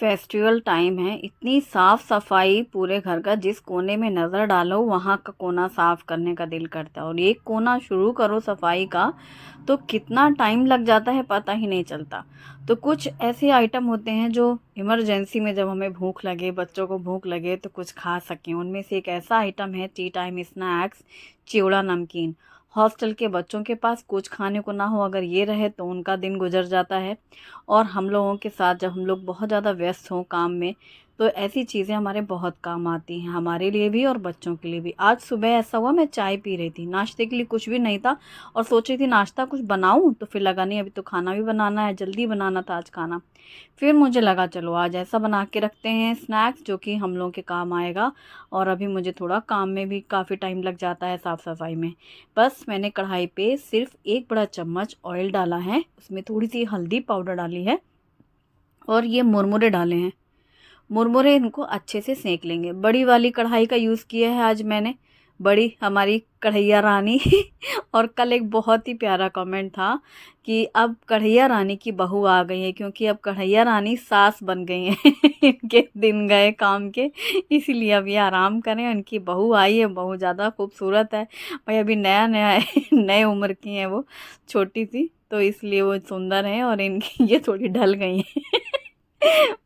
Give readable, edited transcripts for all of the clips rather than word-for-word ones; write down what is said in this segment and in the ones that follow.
Festival time है, इतनी साफ सफाई पूरे घर का, जिस कोने में नज़र डालो वहाँ का कोना साफ करने का दिल करता है। और एक कोना शुरू करो सफाई का तो कितना टाइम लग जाता है पता ही नहीं चलता। तो कुछ ऐसे आइटम होते हैं जो इमरजेंसी में, जब हमें भूख लगे, बच्चों को भूख लगे तो कुछ खा सकें, उनमें से एक ऐसा आइटम है टी टाइम स्नैक्स, चिवड़ा नमकीन। हॉस्टल के बच्चों के पास कुछ खाने को ना हो, अगर ये रहे तो उनका दिन गुजर जाता है। और हम लोगों के साथ जब हम लोग बहुत ज़्यादा व्यस्त हों काम में, तो ऐसी चीज़ें हमारे बहुत काम आती हैं, हमारे लिए भी और बच्चों के लिए भी। आज सुबह ऐसा हुआ, मैं चाय पी रही थी, नाश्ते के लिए कुछ भी नहीं था, और सोच रही थी नाश्ता कुछ बनाऊं, तो फिर लगा नहीं अभी तो खाना भी बनाना है, जल्दी बनाना था आज खाना। फिर मुझे लगा चलो आज ऐसा बना के रखते हैं स्नैक्स जो कि हम लोगों के काम आएगा। और अभी मुझे थोड़ा काम में भी काफ़ी टाइम लग जाता है, साफ़ सफाई में। बस मैंने कढ़ाई पे सिर्फ एक बड़ा चम्मच ऑयल डाला है, उसमें थोड़ी सी हल्दी पाउडर डाली है, और ये मुरमुरे डाले हैं। मुरमुरे इनको अच्छे से सेंक लेंगे। बड़ी वाली कढ़ाई का यूज़ किया है आज मैंने, बड़ी हमारी कढ़ैया रानी और कल एक बहुत ही प्यारा कमेंट था कि अब कढ़ैया रानी की बहू आ गई है, क्योंकि अब कढ़ैया रानी सास बन गई हैं इनके दिन गए काम के, इसीलिए अब ये आराम करें। उनकी बहू आई है, बहू ज़्यादा खूबसूरत है भाई, अभी नया नया है नए उम्र की हैं वो, छोटी सी, तो इसलिए वो सुंदर हैं, और इनकी ये थोड़ी ढल गई हैं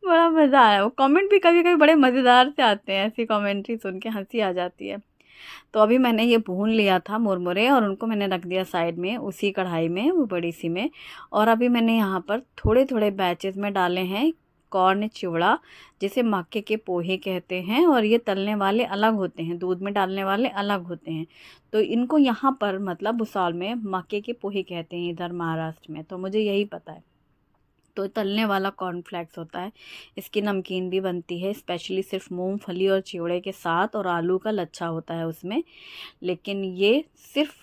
बड़ा मज़ा आया। वो कमेंट भी कभी कभी बड़े मज़ेदार से आते हैं, ऐसी कमेंट्री सुन के हंसी आ जाती है। तो अभी मैंने ये भून लिया था मुरमुरे, और उनको मैंने रख दिया साइड में उसी कढ़ाई में, वो बड़ी सी में। और अभी मैंने यहाँ पर थोड़े थोड़े बैचेस में डाले हैं कॉर्न चिवड़ा, जिसे मक्के के पोहे कहते हैं, और ये तलने वाले अलग होते हैं, दूध में डालने वाले अलग होते हैं। तो इनको यहाँ पर मतलब भुसावल में मक्के के पोहे कहते हैं, इधर महाराष्ट्र में, तो मुझे यही पता है। तो तलने वाला कॉर्नफ्लेक्स होता है। इसकी नमकीन भी बनती है स्पेशली सिर्फ मूंगफली और चिवड़े के साथ, और आलू का लच्छा होता है उसमें। लेकिन ये सिर्फ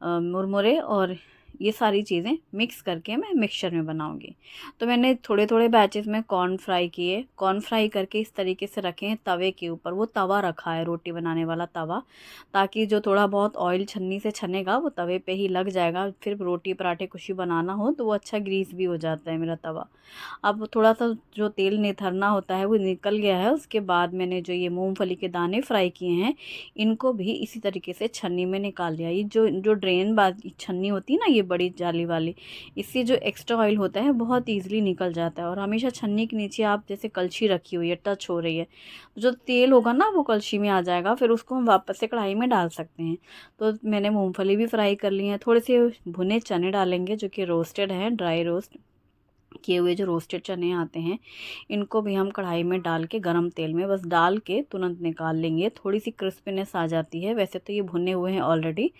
मुरमुरे और ये सारी चीज़ें मिक्स करके मैं मिक्सचर में बनाऊंगी। तो मैंने थोड़े थोड़े बैचेस में कॉर्न फ्राई किए, कॉर्न फ्राई करके इस तरीके से रखे हैं तवे के ऊपर। वो तवा रखा है रोटी बनाने वाला तवा, ताकि जो थोड़ा बहुत ऑयल छन्नी से छनेगा वो तवे पे ही लग जाएगा, फिर रोटी पराठे कुछ भी बनाना हो तो वो अच्छा ग्रीस भी हो जाता है मेरा तवा। अब थोड़ा सा जो तेल निथरना होता है वो निकल गया है। उसके बाद मैंने जो ये मूंगफली के दाने फ्राई किए हैं, इनको भी इसी तरीके से छन्नी में निकाल लिया। ये जो जो ड्रेन बाज छन्नी होती है ना, ये बड़ी जाली वाली, इससे जो एक्स्ट्रा ऑयल होता है बहुत ईजिली निकल जाता है। और हमेशा छन्नी के नीचे आप जैसे कलछी रखी हुई है, टच हो रही है, तो जो तेल होगा ना वो कलछी में आ जाएगा, फिर उसको हम वापस से कढ़ाई में डाल सकते हैं। तो मैंने मूंगफली भी फ्राई कर ली है, थोड़े से भुने चने डालेंगे जो कि रोस्टेड हैं, ड्राई रोस्ट किए हुए जो रोस्टेड चने आते हैं, इनको भी हम कढ़ाई में डाल के गरम तेल में बस डाल के तुरंत निकाल लेंगे। थोड़ी सी क्रिस्पीनेस आ जाती है, वैसे तो ये भुने हुए हैं ऑलरेडी,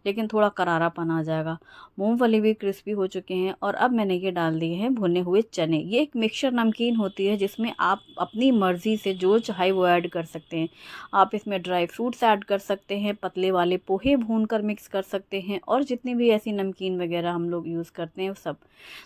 लेकिन थोड़ा करारापन आ जाएगा। मूंगफली भी क्रिस्पी हो चुके हैं, और अब मैंने ये डाल दिए हैं भुने हुए चने। ये एक मिक्सचर नमकीन होती है जिसमें आप अपनी मर्ज़ी से जो चाहे वो ऐड कर सकते हैं। आप इसमें ड्राई फ्रूट्स ऐड कर सकते हैं, पतले वाले पोहे भून कर मिक्स कर सकते हैं, और जितनी भी ऐसी नमकीन वगैरह हम लोग यूज़ करते हैं वो सब।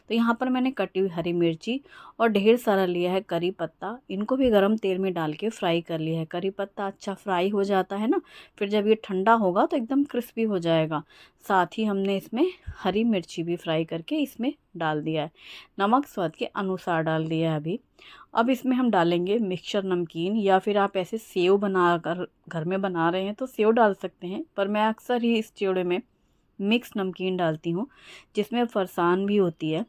तो यहाँ पर मैंने कटी हुई हरी मिर्ची और ढेर सारा लिया है करी पत्ता, इनको भी गरम तेल में डाल के फ्राई कर लिया है। करी पत्ता अच्छा फ्राई हो जाता है ना, फिर जब ये ठंडा होगा तो एकदम क्रिस्पी हो जाएगा। साथ ही हमने इसमें हरी मिर्ची भी फ्राई करके इसमें डाल दिया है। नमक स्वाद के अनुसार डाल दिया है अभी। अब इसमें हम डालेंगे मिक्सचर नमकीन, या फिर आप ऐसे सेव बना कर घर में बना रहे हैं तो सेव डाल सकते हैं, पर मैं अक्सर ही इस चिवड़े में मिक्स नमकीन डालती हूँ, जिसमें फरसान भी होती है,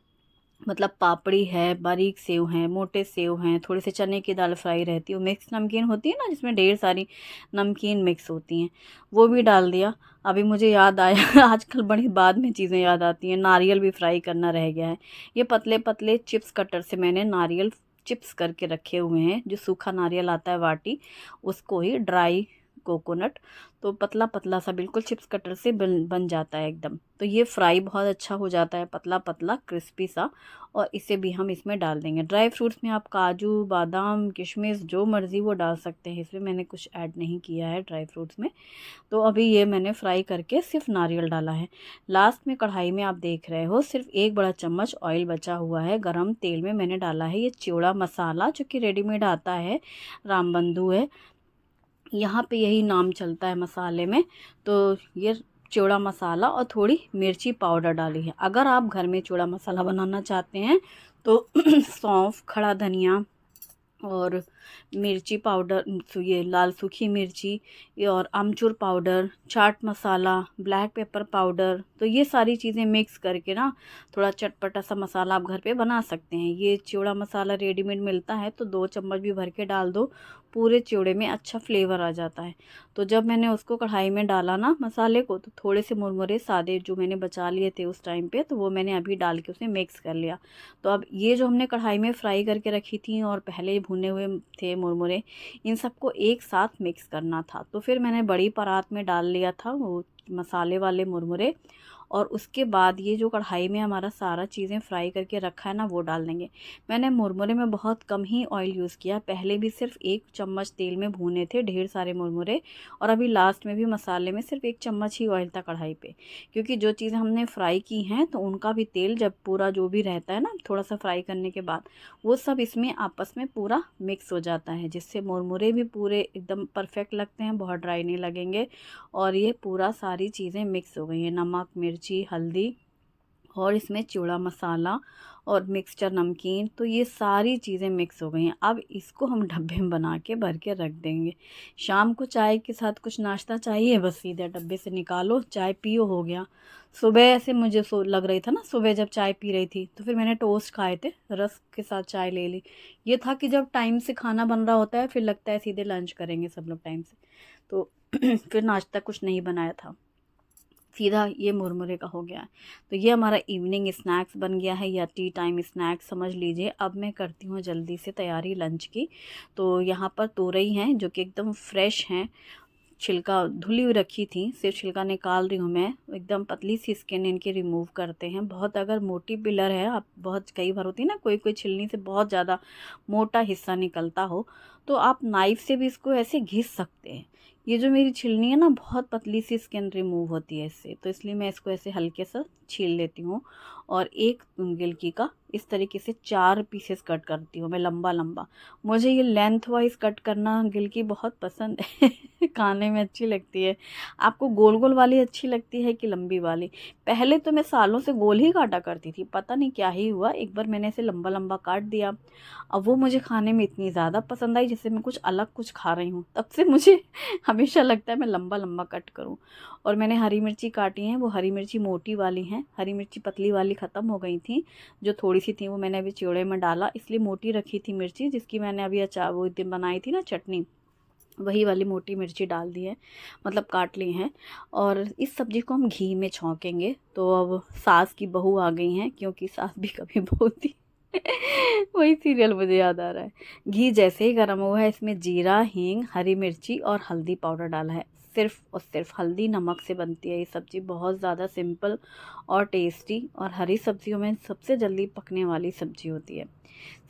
मतलब पापड़ी है, बारीक सेव हैं, मोटे सेव हैं, थोड़े से चने की दाल फ्राई रहती है, वो मिक्स नमकीन होती है ना जिसमें ढेर सारी नमकीन मिक्स होती हैं, वो भी डाल दिया। अभी मुझे याद आया आजकल बड़ी बाद में चीज़ें याद आती हैं, नारियल भी फ्राई करना रह गया है। ये पतले पतले चिप्स कटर से मैंने नारियल चिप्स करके रखे हुए हैं, जो सूखा नारियल आता है वाटी, उसको ही ड्राई कोकोनट, तो पतला पतला सा बिल्कुल चिप्स कटर से बन जाता है एकदम। तो ये फ्राई बहुत अच्छा हो जाता है, पतला पतला क्रिस्पी सा। और इसे भी हम इसमें डाल देंगे। ड्राई फ्रूट्स में आप काजू बादाम किशमिश जो मर्ज़ी वो डाल सकते हैं, इसमें मैंने कुछ ऐड नहीं किया है ड्राई फ्रूट्स में। तो अभी ये मैंने फ्राई करके सिर्फ नारियल डाला है। लास्ट में कढ़ाई में आप देख रहे हो सिर्फ एक बड़ा चम्मच ऑयल बचा हुआ है, गरम तेल में मैंने डाला है ये चिवड़ा मसाला, जो कि रेडीमेड आता है, रामबंधु है, यहाँ पे यही नाम चलता है मसाले में। तो ये चिवड़ा मसाला और थोड़ी मिर्ची पाउडर डाली है। अगर आप घर में चिवड़ा मसाला बनाना चाहते हैं तो सौंफ, खड़ा धनिया, और मिर्ची पाउडर, ये लाल सूखी मिर्ची, ये और आमचूर powder, chaat masala, black pepper powder. तो ये सारी चीज़ें मिक्स करके ना थोड़ा चटपटा सा मसाला आप घर पे बना सकते हैं। ये चिवड़ा मसाला रेडीमेड मिलता है, तो 2 चम्मच भी भर के डाल दो, पूरे चिवड़े में अच्छा फ्लेवर आ जाता है। तो जब मैंने उसको कढ़ाई में डाला ना मसाले को, तो थोड़े से मुरमुरे सादे जो मैंने बचा लिए थे उस टाइम पे, तो वो मैंने अभी डाल के उसमें मिक्स कर लिया। तो अब ये जो हमने कढ़ाई में फ्राई करके रखी थी और पहले भुने हुए थे मुरमुरे, इन सबको एक साथ मिक्स करना था। तो फिर मैंने बड़ी परात में डाल लिया था वो मसाले वाले मुरमुरे, और उसके बाद ये जो कढ़ाई में हमारा सारा चीज़ें फ्राई करके रखा है ना, वो डाल देंगे। मैंने मुरमुरे में बहुत कम ही ऑयल यूज़ किया, पहले भी सिर्फ 1 चम्मच तेल में भूने थे ढेर सारे मुरमुरे, और अभी लास्ट में भी मसाले में सिर्फ 1 चम्मच ही ऑयल था कढ़ाई पे। क्योंकि जो चीज़ें हमने फ्राई की हैं, तो उनका भी तेल जब पूरा जो भी रहता है ना थोड़ा सा फ्राई करने के बाद, वो सब इसमें आपस में पूरा मिक्स हो जाता है, जिससे मुरमुरे भी पूरे एकदम परफेक्ट लगते हैं, बहुत ड्राई नहीं लगेंगे। और ये पूरा सारी चीज़ें मिक्स हो गई हैं, नमक, मिर्ची, हल्दी, और इसमें चिवड़ा मसाला और मिक्सचर नमकीन, तो ये सारी चीज़ें मिक्स हो गई हैं। अब इसको हम डब्बे में बना के भर के रख देंगे। शाम को चाय के साथ कुछ नाश्ता चाहिए, बस सीधे डब्बे से निकालो, चाय पियो, हो गया। सुबह ऐसे मुझे लग रही था ना, सुबह जब चाय पी रही थी तो फिर मैंने टोस्ट खाए थे, रस्क के साथ चाय ले ली। ये था कि जब टाइम से खाना बन रहा होता है, फिर लगता है सीधे लंच करेंगे सब लोग टाइम से, तो फिर नाश्ता कुछ नहीं बनाया था, सीधा ये मुरमुरे का हो गया है। तो ये हमारा इवनिंग स्नैक्स बन गया है, या टी टाइम स्नैक्स समझ लीजिए। अब मैं करती हूँ जल्दी से तैयारी लंच की। तो यहाँ पर तोरई हैं जो कि एकदम फ्रेश हैं, छिलका धुली हुई रखी थी, सिर्फ छिलका निकाल रही हूँ मैं। एकदम पतली सी स्किन इनकी रिमूव करते हैं। बहुत अगर मोटी पिलर है, आप बहुत कई बार होती है ना, कोई कोई छिलनी से बहुत ज़्यादा मोटा हिस्सा निकलता हो, तो आप नाइफ से भी इसको ऐसे घिस सकते हैं। ये जो मेरी छिलनी है ना, बहुत पतली सी स्किन रिमूव होती है इससे, तो इसलिए मैं इसको ऐसे हल्के से छील लेती हूँ। और एक गिलकी का इस तरीके से 4 पीसेस कट करती हूँ मैं, लंबा लंबा। मुझे ये लेंथ वाइज कट करना गिलकी बहुत पसंद है खाने में अच्छी लगती है। आपको गोल गोल वाली अच्छी लगती है कि लंबी वाली? पहले तो मैं सालों से गोल ही काटा करती थी, पता नहीं क्या ही हुआ, एक बार मैंने इसे लंबा लंबा काट दिया। अब वो मुझे खाने में इतनी ज़्यादा पसंद आई, जैसे मैं कुछ अलग कुछ खा रही हूँ। तब से मुझे हमेशा लगता है मैं लंबा लंबा कट करूँ। और मैंने हरी मिर्ची काटी हैं, वो हरी मिर्ची मोटी वाली हैं, हरी मिर्ची पतली वाली ख़त्म हो गई थी। जो थोड़ी सी थी वो मैंने अभी चिवड़े में डाला, इसलिए मोटी रखी थी मिर्ची, जिसकी मैंने अभी अचार वो दिन बनाई थी ना चटनी, वही वाली मोटी मिर्ची डाल दी है, मतलब काट ली हैं। और इस सब्ज़ी को हम घी में छौंकेंगे। तो अब सास की बहू आ गई हैं, क्योंकि सास भी कभी बहू थी वही सीरियल मुझे याद आ रहा है। घी जैसे ही गर्म हुआ है, इसमें जीरा, हींग, हरी मिर्ची और हल्दी पाउडर डाला है। सिर्फ और सिर्फ हल्दी नमक से बनती है ये सब्ज़ी, बहुत ज़्यादा सिंपल और टेस्टी, और हरी सब्जियों में सबसे जल्दी पकने वाली सब्ज़ी होती है।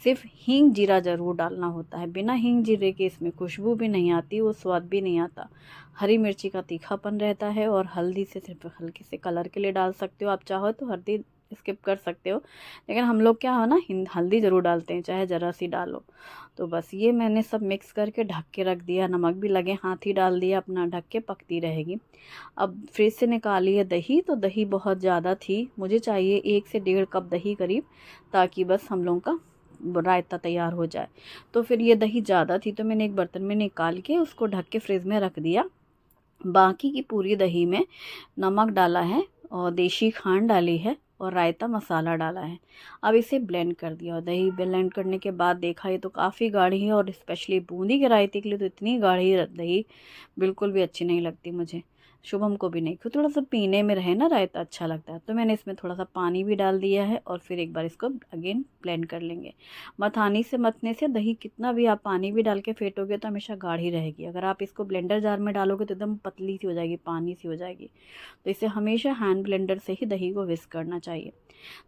सिर्फ हींग जीरा ज़रूर डालना होता है, बिना हींग जीरे के इसमें खुशबू भी नहीं आती, वो स्वाद भी नहीं आता। हरी मिर्ची का तीखापन रहता है, और हल्दी से सिर्फ हल्के से कलर के लिए डाल सकते हो, आप चाहो तो हल्दी स्किप कर सकते हो, लेकिन हम लोग क्या हो ना, हल्दी ज़रूर डालते हैं, चाहे ज़रा सी डालो। तो बस ये मैंने सब मिक्स करके ढक के रख दिया, नमक भी लगे हाथ ही डाल दिया, अपना ढक के पकती रहेगी। अब फ्रिज से निकाली है दही, तो दही बहुत ज़्यादा थी, मुझे चाहिए 1 से 1.5 कप दही करीब, ताकि बस हम लोगों का रायता तैयार हो जाए। तो फिर ये दही ज़्यादा थी, तो मैंने एक बर्तन में निकाल के उसको ढक के फ्रिज में रख दिया। बाकी की पूरी दही में नमक डाला है, और देशी खांड डाली है, और रायता मसाला डाला है। अब इसे ब्लेंड कर दिया, और दही ब्लेंड करने के बाद देखा ये तो काफ़ी गाढ़ी है, और स्पेशली बूंदी के रायते के लिए तो इतनी गाढ़ी दही बिल्कुल भी अच्छी नहीं लगती मुझे, शुभम को भी नहीं, क्योंकि थोड़ा सा पीने में रहे ना रायता अच्छा लगता है। तो मैंने इसमें थोड़ा सा पानी भी डाल दिया है, और फिर एक बार इसको अगेन ब्लेंड कर लेंगे। मथानी से मतने से दही कितना भी आप पानी भी डाल के फेंटोगे तो हमेशा गाढ़ी रहेगी, अगर आप इसको ब्लेंडर जार में डालोगे तो एकदम पतली सी हो जाएगी, पानी सी हो जाएगी। तो इसे हमेशा हैंड ब्लेंडर से ही दही को विस्क करना चाहिए।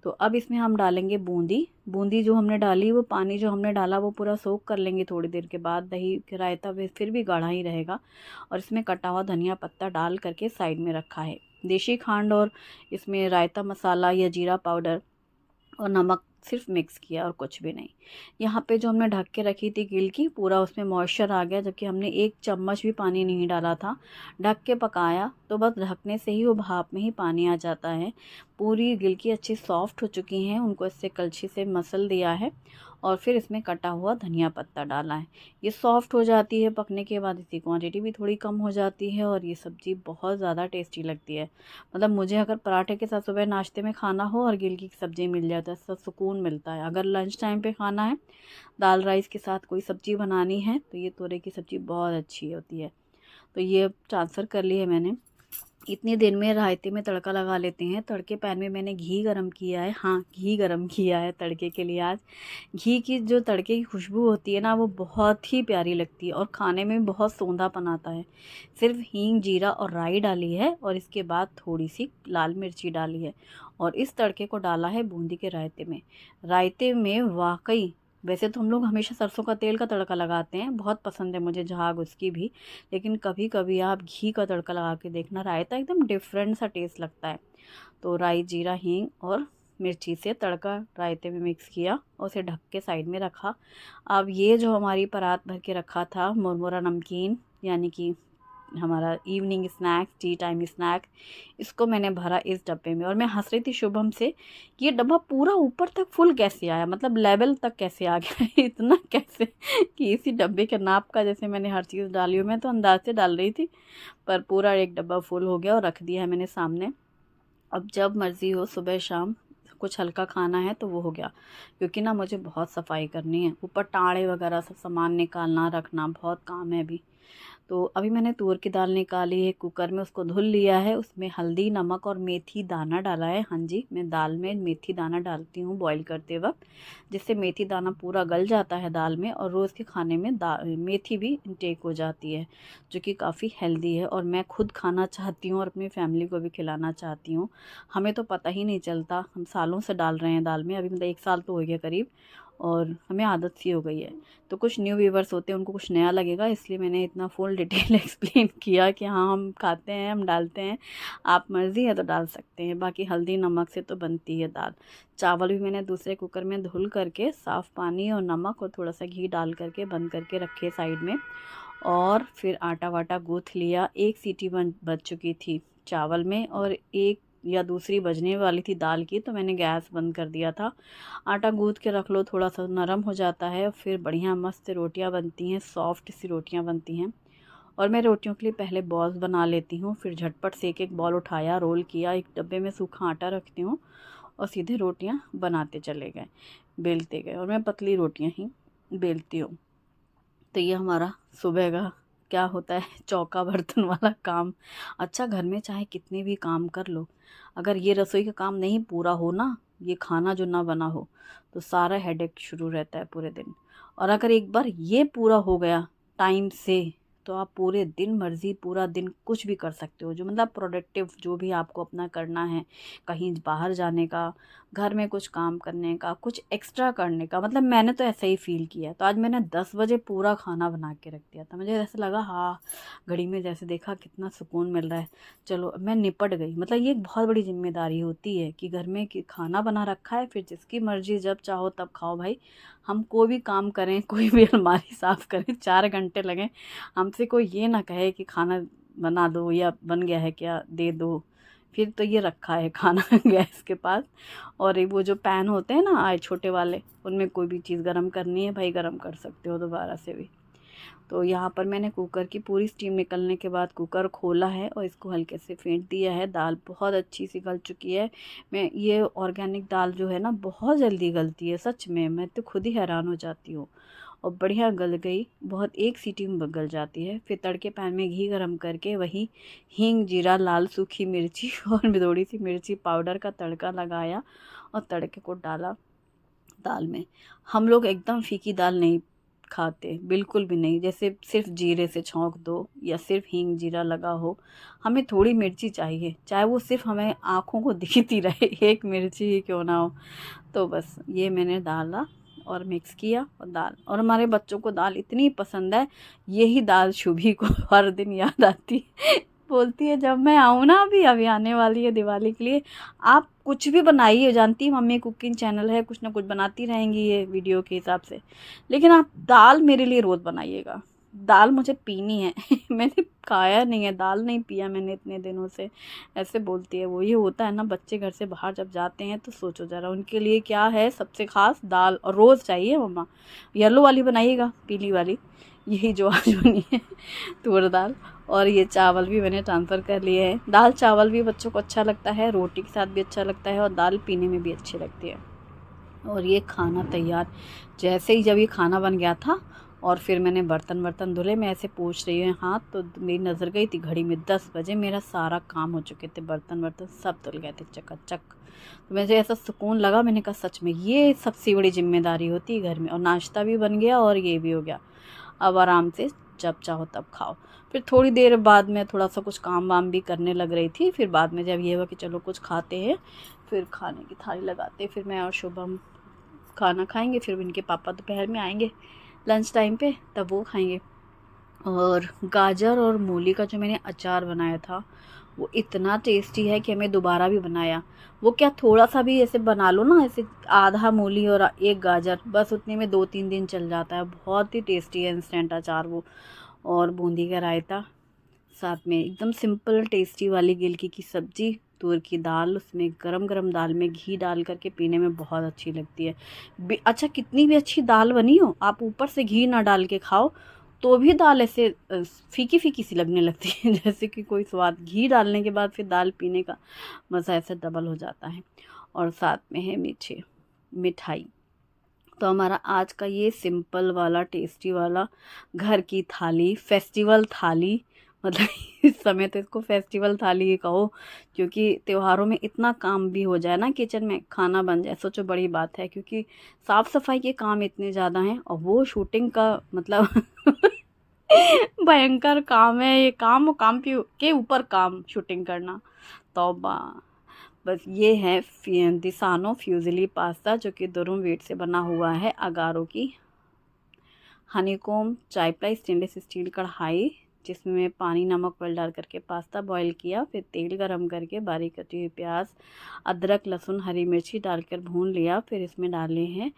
तो अब इसमें हम डालेंगे बूंदी। बूंदी जो हमने डाली, वो पानी जो हमने डाला वो पूरा सोख कर लेंगे थोड़ी देर के बाद, दही के रायता फिर भी गाढ़ा ही रहेगा। और इसमें कटा हुआ धनिया पत्ता डाल करके साइड में रखा है। देशी खांड और इसमें रायता मसाला या जीरा पाउडर और नमक सिर्फ मिक्स किया, और कुछ भी नहीं। यहाँ पे जो हमने ढक के रखी थी गिल की, पूरा उसमें मॉइस्चर आ गया, जबकि हमने 1 चम्मच भी पानी नहीं डाला था। ढक के पकाया तो बस ढकने से ही वो भाप में ही पानी आ जाता है। पूरी गिल की अच्छी सॉफ्ट हो चुकी हैं, उनको इससे कलछी से मसल दिया है, और फिर इसमें कटा हुआ धनिया पत्ता डाला है। ये सॉफ्ट हो जाती है पकने के बाद, इसकी क्वांटिटी भी थोड़ी कम हो जाती है और ये सब्ज़ी बहुत ज़्यादा टेस्टी लगती है। मतलब मुझे अगर पराठे के साथ सुबह नाश्ते में खाना हो और गिलकी की सब्ज़ी मिल जाए तो ऐसा सुकून मिलता है। अगर लंच टाइम पे खाना है, दाल राइस के साथ कोई सब्ज़ी बनानी है, तो ये तोरई की सब्ज़ी बहुत अच्छी होती है। तो ये ट्रांसफ़र कर ली है मैंने। इतनी देर में रायते में तड़का लगा लेते हैं। तड़के पैन में मैंने घी गरम किया है। हाँ, घी गरम किया है तड़के के लिए आज। घी की जो तड़के की खुशबू होती है ना, वो बहुत ही प्यारी लगती है और खाने में बहुत सौंधापन आता है। सिर्फ हींग, जीरा और राई डाली है और इसके बाद थोड़ी सी लाल मिर्ची डाली है और इस तड़के को डाला है बूंदी के रायते में। रायते में वाकई, वैसे तो हम लोग हमेशा सरसों का तेल का तड़का लगाते हैं, बहुत पसंद है मुझे झाग उसकी भी, लेकिन कभी कभी आप घी का तड़का लगा के देखना, रायता एकदम डिफरेंट सा टेस्ट लगता है। तो राई, जीरा, हींग और मिर्ची से तड़का रायते में मिक्स किया और उसे ढक के साइड में रखा। अब ये जो हमारी परात भर के रखा था मुरमुरा नमकीन, यानी कि हमारा evening snacks, tea time snack, इसको मैंने भरा इस डब्बे में। और मैं हंस रही थी शुभम से कि ये डब्बा पूरा ऊपर तक फुल कैसे आया, मतलब लेवल तक कैसे आ गया इतना कैसे, कि इसी डब्बे के नाप का जैसे मैंने हर चीज़ डाली हो। मैं तो अंदाज से डाल रही थी, पर पूरा एक डब्बा फुल हो गया और रख दिया है मैंने सामने। अब जब मर्ज़ी हो सुबह शाम कुछ हल्का खाना है तो वो हो गया, क्योंकि ना मुझे बहुत सफाई करनी है, ऊपर टाड़े वगैरह सब सामान निकालना रखना बहुत काम है अभी। तो अभी मैंने तूर की दाल निकाली है कुकर में, उसको धुल लिया है, उसमें हल्दी, नमक और मेथी दाना डाला है। हाँ जी, मैं दाल में मेथी दाना डालती हूँ बॉईल करते वक्त, जिससे मेथी दाना पूरा गल जाता है दाल में और रोज़ के खाने में मेथी भी इंटेक हो जाती है, जो कि काफ़ी हेल्दी है। और मैं खुद खाना चाहती हूँ और अपनी फैमिली को भी खिलाना चाहती हूँ। हमें तो पता ही नहीं चलता, हम सालों से डाल रहे हैं दाल में, अभी मतलब 1 साल तो हो गया करीब, और हमें आदत सी हो गई है। तो कुछ न्यू व्यूवर्स होते हैं, उनको कुछ नया लगेगा, इसलिए मैंने इतना फुल डिटेल एक्सप्लेन किया कि हाँ हम खाते हैं, हम डालते हैं, आप मर्ज़ी है तो डाल सकते हैं। बाकी हल्दी नमक से तो बनती है दाल। चावल भी मैंने दूसरे कुकर में धुल करके साफ़ पानी और नमक और थोड़ा सा घी डाल करके बंद करके रखे साइड में, और फिर आटा वाटा गूँथ लिया। 1 सीटी बज चुकी थी चावल में और 1 या दूसरी बजने वाली थी दाल की, तो मैंने गैस बंद कर दिया था। आटा गूँथ के रख लो, थोड़ा सा नरम हो जाता है, फिर बढ़िया मस्त रोटियां बनती हैं, सॉफ्ट सी रोटियां बनती हैं। और मैं रोटियों के लिए पहले बॉल्स बना लेती हूँ, फिर झटपट से एक बॉल उठाया, रोल किया, एक डब्बे में सूखा आटा रखती हूँ और सीधे रोटियां बनाते चले गए, बेलते गए, और मैं पतली रोटियां ही बेलती हूँ। तो ये हमारा सुबह का क्या होता है, चौका बर्तन वाला काम। अच्छा, घर में चाहे कितने भी काम कर लो, अगर ये रसोई का काम नहीं पूरा हो ना, ये खाना जो ना बना हो, तो सारा हेडेक शुरू रहता है पूरे दिन। और अगर एक बार ये पूरा हो गया टाइम से, तो आप पूरे दिन मर्ज़ी पूरा दिन कुछ भी कर सकते हो, जो मतलब प्रोडक्टिव जो भी आपको अपना करना है, कहीं बाहर जाने का, घर में कुछ काम करने का, कुछ एक्स्ट्रा करने का। मतलब मैंने तो ऐसा ही फ़ील किया। तो आज मैंने 10 बजे पूरा खाना बना के रख दिया था। मुझे ऐसा लगा, हाँ, घड़ी में जैसे देखा कितना सुकून मिल रहा है, चलो मैं निपट गई। मतलब ये एक बहुत बड़ी ज़िम्मेदारी होती है कि घर में कि खाना बना रखा है, फिर जिसकी मर्ज़ी जब चाहो तब खाओ भाई। हम कोई भी काम करें, कोई भी अलमारी साफ़ करें, 4 घंटे लगें, हमसे कोई ये ना कहे कि खाना बना दो या बन गया है क्या, दे दो। फिर तो ये रखा है खाना गैस के पास, और वो जो पैन होते हैं ना आए छोटे वाले, उनमें कोई भी चीज़ गरम करनी है भाई, गरम कर सकते हो दोबारा से भी। तो यहाँ पर मैंने कुकर की पूरी स्टीम निकलने के बाद कुकर खोला है और इसको हल्के से फेंट दिया है। दाल बहुत अच्छी सी गल चुकी है। मैं ये ऑर्गेनिक दाल जो है ना, बहुत जल्दी गलती है, सच में मैं तो खुद ही हैरान हो जाती हूँ। और बढ़िया गल गई, बहुत 1 सीटी में गल जाती है। फिर तड़के पैन में घी गरम करके वही हींग, जीरा, लाल सूखी मिर्ची और थोड़ी सी मिर्ची पाउडर का तड़का लगाया और तड़के को डाला दाल में। हम लोग एकदम फीकी दाल नहीं खाते, बिल्कुल भी नहीं, जैसे सिर्फ जीरे से छौंक दो या सिर्फ हींग जीरा लगा हो। हमें थोड़ी मिर्ची चाहिए, चाहे वो सिर्फ हमें आँखों को दिखती रहे, एक मिर्ची ही क्यों ना हो। तो बस ये मैंने डाला और मिक्स किया और दाल, और हमारे बच्चों को दाल इतनी पसंद है, यही दाल शुभी को हर दिन याद आती है। बोलती है जब मैं आऊँ ना, अभी आने वाली है दिवाली के लिए, आप कुछ भी बनाइए, जानती है मम्मी कुकिंग चैनल है, कुछ ना कुछ बनाती रहेंगी ये वीडियो के हिसाब से, लेकिन आप दाल मेरे लिए रोज़ बनाइएगा। दाल मुझे पीनी है मैंने खाया नहीं है, दाल नहीं पिया मैंने इतने दिनों से, ऐसे बोलती है वो। ये होता है ना, बच्चे घर से बाहर जब जाते हैं तो सोचो ज़रा उनके लिए क्या है सबसे ख़ास, दाल, और रोज़ चाहिए मम्मा। येलो वाली बनाइएगा, पीली वाली, यही जो आज बनी है तूर दाल। और ये चावल भी मैंने ट्रांसफ़र कर लिए हैं। दाल चावल भी बच्चों को अच्छा लगता है, रोटी के साथ भी अच्छा लगता है, और दाल पीने में भी अच्छी लगती है। और ये खाना तैयार, जैसे ही जब ये खाना बन गया था और फिर मैंने बर्तन वर्तन धुले, मैं ऐसे पोंछ रही हूँ हाथ, तो मेरी नज़र गई थी घड़ी में 10 बजे, मेरा सारा काम हो चुके थे, बर्तन वर्तन सब धुल गए थे चकाचक। तो मुझे ऐसा सुकून लगा, मैंने कहा सच में ये सबसे बड़ी जिम्मेदारी होती है घर में, और नाश्ता भी बन गया और ये भी हो गया। अब आराम से जब चाहो तब खाओ। फिर थोड़ी देर बाद में थोड़ा सा कुछ काम वाम भी करने लग रही थी। फिर बाद में जब ये हुआ कि चलो कुछ खाते हैं, फिर खाने की थाली लगाते, फिर मैं और शुभम खाना खाएंगे। फिर इनके पापा दोपहर में आएंगे लंच टाइम पे, तब वो खाएंगे। और गाजर और मूली का जो मैंने अचार बनाया था वो इतना टेस्टी है कि हमें दोबारा भी बनाया। वो क्या, थोड़ा सा भी ऐसे बना लो ना, ऐसे आधा मूली और एक गाजर, बस उतने में 2-3 दिन चल जाता है। बहुत ही टेस्टी है इंस्टेंट अचार वो। और बूंदी का रायता साथ में, एकदम सिंपल टेस्टी वाली गिलकी की सब्जी, तूर की दाल, उसमें गरम गरम दाल में घी डाल करके पीने में बहुत अच्छी लगती है। अच्छा, कितनी भी अच्छी दाल बनी हो, आप ऊपर से घी ना डाल के खाओ तो भी दाल ऐसे फीकी फीकी सी लगने लगती है जैसे कि कोई स्वाद। घी डालने के बाद फिर दाल पीने का मज़ा ऐसे डबल हो जाता है। और साथ में है मीठे मिठाई। तो हमारा आज का ये सिंपल वाला टेस्टी वाला घर की थाली, फेस्टिवल थाली, मतलब इस समय तो इसको फेस्टिवल थाली ही कहो, क्योंकि त्योहारों में इतना काम भी हो जाए ना किचन में, खाना बन जाए, सोचो बड़ी बात है। क्योंकि साफ़ सफाई के काम इतने ज़्यादा हैं, और वो शूटिंग का मतलब भयंकर काम है ये। काम और काम के ऊपर काम, शूटिंग करना, तौबा। बस ये है दिसानो फ्यूजली पास्ता, जो कि दुरुम व्हीट से बना हुआ है, अगारो की हनीकॉम्ब चाइप्लाई स्टेनलेस स्टील कढ़ाई, जिसमें पानी नमक ऑयल डाल करके पास्ता बॉईल किया, फिर तेल गरम करके बारीक कटी हुई प्याज, अदरक लहसुन हरी मिर्ची डालकर भून लिया। फिर इसमें डाले हैं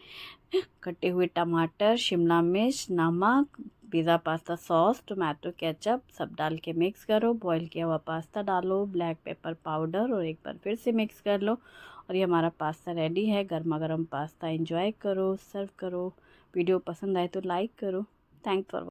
कटे हुए टमाटर, शिमला मिर्च, नमक, pizza pasta sauce, tomato ketchup, सब डाल के मिक्स करो। बॉईल किया हुआ पास्ता डालो, ब्लैक पेपर पाउडर, और एक बार फिर से मिक्स कर लो। और ये हमारा पास्ता रेडी है। गर्मा गर्म पास्ता एंजॉय करो, सर्व करो। वीडियो पसंद आए तो लाइक करो। Thanks for